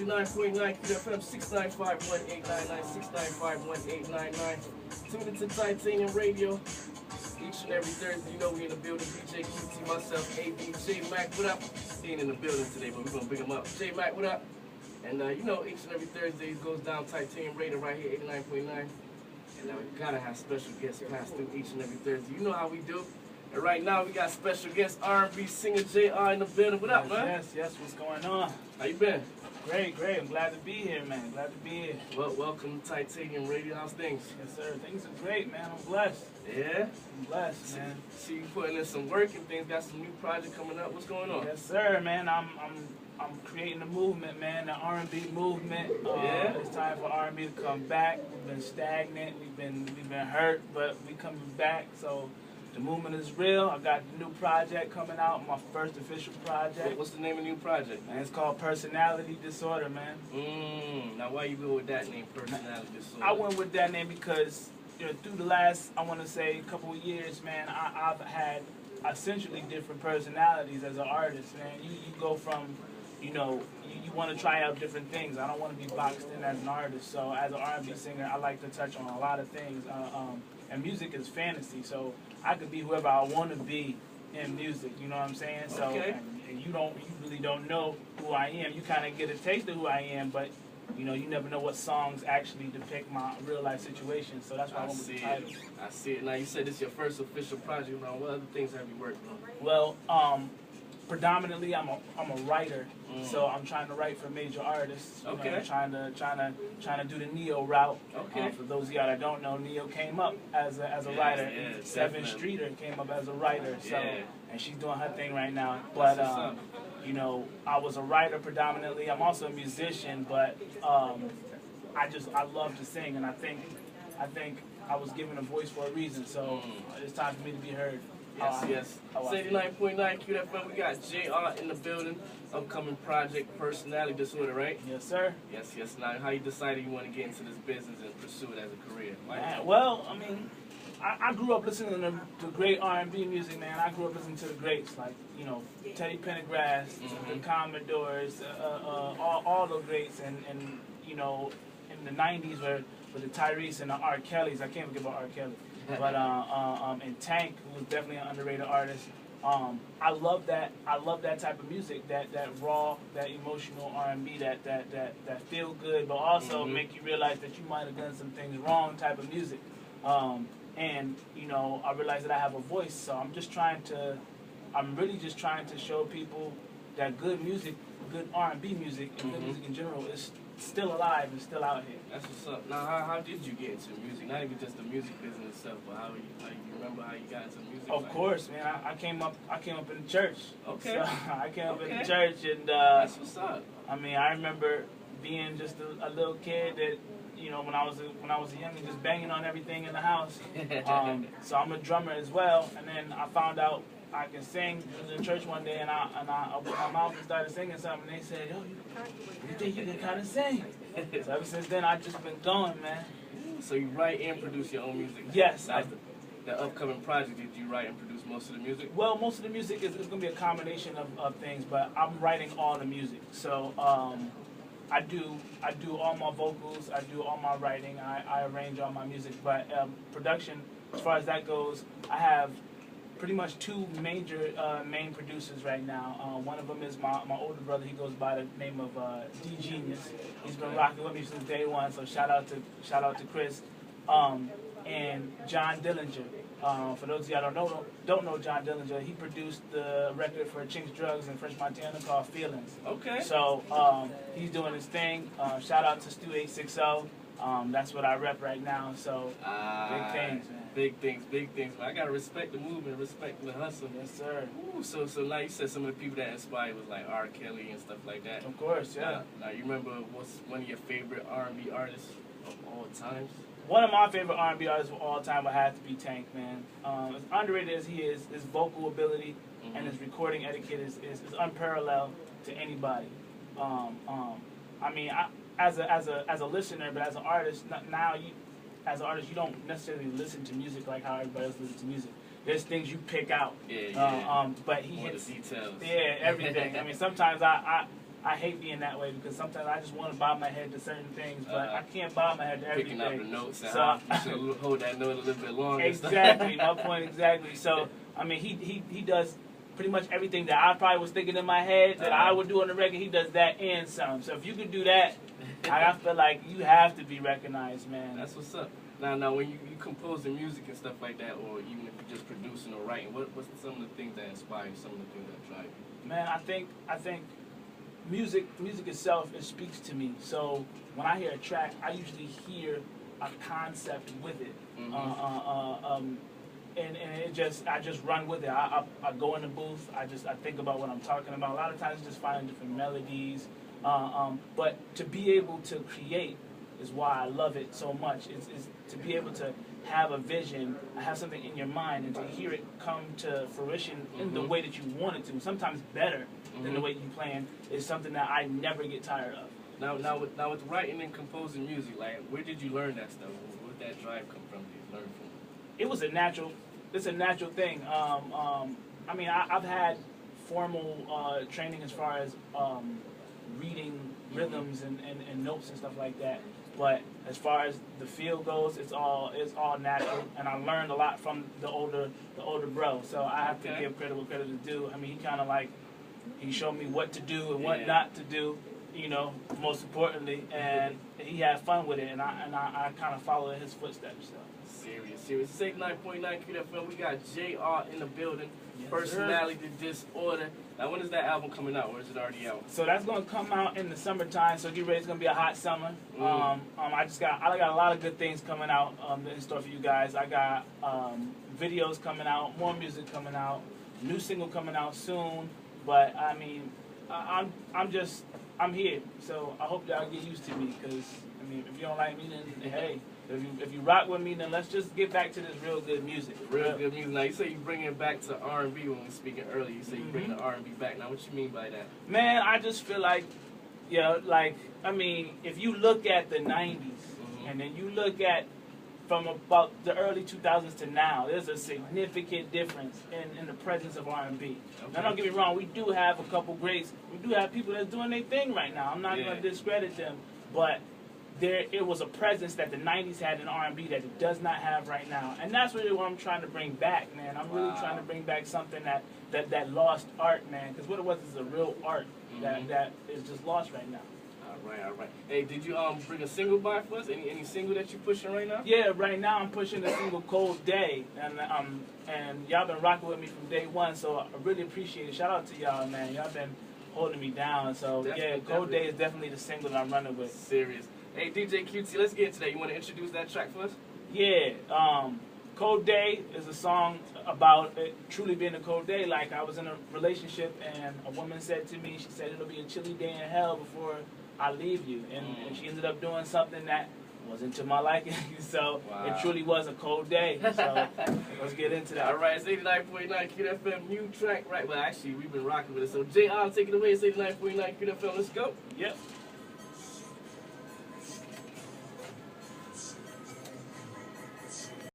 89.9 QFM 695-1899, 695-1899. Tune into Titanuim Radio each and every Thursday. You know we in the building. DJ QT, myself, AB, J Mac, what up? He ain't in the building today, but we're going to bring him up. J Mac, what up? And you know, each and every Thursday it goes down Titanuim Radio right here, 89.9. And we gotta have special guests pass through each and every Thursday. You know how we do. And right now we got special guest R&B singer JR in the building. What up, man? Yes, what's going on? How you been? Great. I'm glad to be here, man. Glad to be here. Well, welcome to Titanuim Radio. How's things? Yes, sir. Things are great, man. I'm blessed. Yeah? I'm blessed, man. See you putting in some work and things. Got some new project coming up. What's going on? Yes, sir, man. I'm creating a movement, man. The R&B movement. Yeah. It's time for R&B to come back. We've been stagnant. We've been hurt, but we coming back. So the movement is real. I got the new project coming out. My first official project. What's the name of the new project? Man, it's called Personality Disorder, man. Now why you go with that name, Personality Disorder? I went with that name because through the last, I want to say, couple of years, man, I've had essentially different personalities as an artist, man. You go from, you want to try out different things. I don't want to be boxed in as an artist. So as an R&B singer, I like to touch on a lot of things. And music is fantasy, so I could be whoever I want to be in music. You know what I'm saying? So okay. and you really don't know who I am. You kind of get a taste of who I am, but you never know what songs actually depict my real life situation. So that's why I went with the title. I see it. Now you said this is your first official project. Now what other things have you worked on? Well, predominantly I'm a writer, so I'm trying to write for major artists. Okay. I'm trying to do the Neo route. Okay. For those of y'all that don't know, Neo came up as a writer. Seven Streeter came up as a writer. So and she's doing her thing right now. But I was a writer predominantly. I'm also a musician, but I love to sing, and I think I was given a voice for a reason. So it's time for me to be heard. Yes. 89.9 QFM. We got JR in the building. Upcoming project, Personality Disorder, right? Yes, sir. Yes. Now, how you decided you want to get into this business and pursue it as a career? Well, I mean, I grew up listening to great R&B music, man. I grew up listening to the greats, like, Teddy Pendergrass, the Commodores, all the greats, and in the 90s were the Tyrese and the R. Kellys. I can't forget about R. Kelly. But and Tank, who was definitely an underrated artist. I love that type of music, that raw, that emotional R&B, that feel good, but also make you realize that you might have done some things wrong type of music. And I realize that I have a voice, so I'm really just trying to show people that good music, good R&B music, and good music in general is still alive and still out here. That's what's up. Now, how did you get into music? Not even just the music business itself, but how you remember how you got into music? Of course, man. I came up in the church. Okay. So I came up in the church, and that's what's up. I mean, I remember being just a little kid that, when I was a youngin', just banging on everything in the house. So I'm a drummer as well, and then I found out I can sing in the church one day, and I opened my mouth and started singing something, and they said, "Yo, you think you can kind of sing?" So ever since then, I've just been going, man. So you write and produce your own music? Yes. The upcoming project, did you write and produce most of the music? Well, most of the music is going to be a combination of things, but I'm writing all the music. So I do all my vocals, I do all my writing, I arrange all my music, but production, as far as that goes, I have pretty much two major main producers right now. One of them is my older brother. He goes by the name of D Genius. He's been rocking with me since day one. So shout out to Chris, and John Dillinger. For those of y'all don't know John Dillinger, he produced the record for Chinks Drugs and French Montana called Feelings. Okay. So he's doing his thing. Shout out to Stu 860. That's what I rep right now. So big things, man. Big things. But I gotta respect the movement, respect the hustle. Yes, sir. Ooh, so like you said, some of the people that inspired was like R. Kelly and stuff like that. Of course, yeah. Now you remember what's one of your favorite R&B artists of all times? One of my favorite R&B artists of all time would have to be Tank, man. As underrated as he is, his vocal ability and his recording etiquette is unparalleled to anybody. I mean, as a listener, but as an artist, as an artist, you don't necessarily listen to music like how everybody else listens to music. There's things you pick out. Yeah. But he hits the details. Yeah, everything. I mean, sometimes I I hate being that way because sometimes I just want to bob my head to certain things, but I can't bob my head to everything. Picking up the notes, so you should hold that note a little bit longer. Exactly, my point exactly. So, I mean, he does pretty much everything that I probably was thinking in my head that I would do on the record. He does that and some. So if you could do that, I feel like you have to be recognized, man. That's what's up. Now, when you compose the music and stuff like that, or even if you're just producing or writing, what's some of the things that inspire you, some of the things that drive you? Man, I think music itself, it speaks to me. So when I hear a track, I usually hear a concept with it. And I just run with it. I go in the booth. I think about what I'm talking about. A lot of times, just finding different melodies. But to be able to create is why I love it so much. Is to be able to have a vision, have something in your mind, and to hear it come to fruition in the way that you want it to. Sometimes better than the way you plan is something that I never get tired of. Now with writing and composing music, like where did you learn that stuff? Where did that drive come from? Did you learn from? It was it's a natural thing. I mean, I've had formal training as far as reading rhythms and notes and stuff like that. But as far as the feel goes, it's all natural, and I learned a lot from the older bro. So I have to give credit where credit is due. I mean, he showed me what to do and what not to do. You know, most importantly, and he had fun with it, and I kind of followed in his footsteps. So. Serious. 89.9 QFM. We got JR in the building. Yes, Personality Disorder. Now, when is that album coming out, or is it already out? So that's gonna come out in the summertime. So get ready, it's gonna be a hot summer. I got a lot of good things coming out in store for you guys. I got videos coming out, more music coming out, new single coming out soon. But I mean, I'm here. So I hope y'all get used to me, because I mean, if you don't like me, then hey. If you rock with me, then let's just get back to this real good music. Real good music. Now, you say you bring it back to R&B when we were speaking earlier. You say you bring the R&B back. Now, what you mean by that? Man, I just feel like, I mean, if you look at the 90s, and then you look at from about the early 2000s to now, there's a significant difference in the presence of R&B. Now, don't get me wrong, we do have a couple greats. We do have people that's doing their thing right now. I'm not going to discredit them, but it was a presence that the 90s had in R&B that it does not have right now. And that's really what I'm trying to bring back, man. I'm really trying to bring back something that lost art, man. Because what it was is a real art that is just lost right now. All right. Hey, did you bring a single by for us? Any single that you pushing right now? Yeah, right now I'm pushing the single Cold Day. And y'all been rocking with me from day one, so I really appreciate it. Shout out to y'all, man. Y'all been holding me down. So, Cold Day is definitely the single that I'm running with. Serious. Hey, DJ QT, let's get into that. You want to introduce that track for us? Yeah. Cold Day is a song about it truly being a cold day. Like, I was in a relationship, and a woman said to me, she said, it'll be a chilly day in hell before I leave you. And she ended up doing something that wasn't to my liking. So it truly was a cold day. So let's get into that. All right, it's 89.9 QFM, new track. Right, well, actually, we've been rocking with it. So, JR, take it away. It's 89.9 QFM. Let's go. Yep.